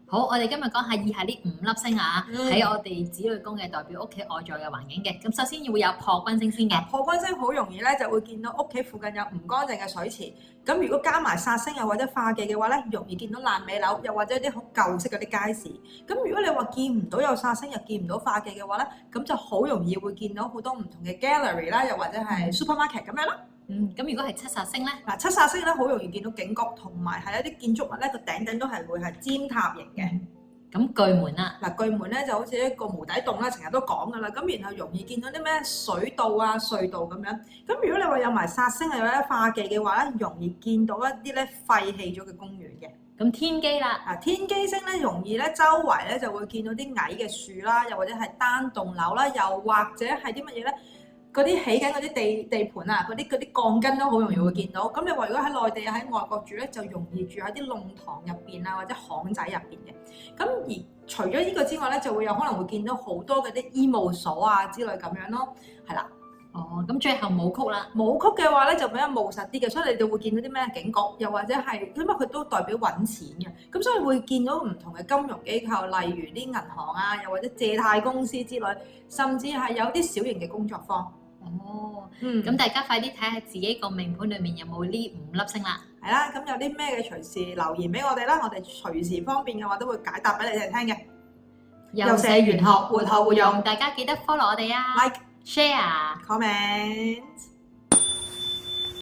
好，我哋今日講下以下呢5粒星啊，嗯喺我哋子女宮嘅代表屋企外在嘅環境嘅。咁首先要會有破軍星先嘅，破軍星好容易咧就會見到屋企附近有唔乾淨嘅水池，咁如果加埋煞星又或者化忌嘅話咧，容易見到爛尾樓，又或者啲好舊式嗰啲街市。咁如果你話見唔到有煞星又見唔到化忌嘅話咧，咁就好容易會見到好多唔同嘅 gallery 啦，又或者係 supermarket 咁樣咯。咁如果係七煞星咧，嗱，七煞星咧好容易見到警局，同埋係一啲建築物咧個頂都係會係尖塔型嘅。咁巨門啦，嗱，巨門咧就好似一個無底洞啦，成日都講噶啦。咁然後容易見到啲咩水道啊、隧道咁樣。咁如果你話有埋煞星又有啲化忌嘅話咧，容易見到一啲咧廢棄咗嘅公園嘅。咁天機啦，天機星咧容易咧周圍咧就會見到啲矮嘅樹啦，又或者係單棟樓啦，又或者係啲乜嘢咧？嗰啲起緊嗰啲地盤啊，嗰啲鋼筋都好容易會見到。咁你話如果喺內地啊喺外國住咧，就容易住喺啲弄堂入邊啊，或者巷仔入邊嘅。咁而除咗呢個之外咧，就會有可能會見到好多嗰啲醫務所啊之類咁樣咯，係啦。咁最後武曲啦，武曲嘅話咧就比較務實啲嘅，所以你哋會見到啲咩警局，又或者係因為佢都代表揾錢嘅，咁所以會見到唔同嘅金融機構，例如啲銀行啊，又或者借貸公司之類，甚至係有啲小型嘅工作坊。咁大家快啲睇下自己個命盤裏面有冇呢5粒星啦。係啦，咁有啲咩嘅隨時留言俾我哋啦，我哋隨時方便嘅話都會解答俾你哋聽嘅。又寫玄學，活學活用，大家記得 follow 我哋啊 like ，share。comment。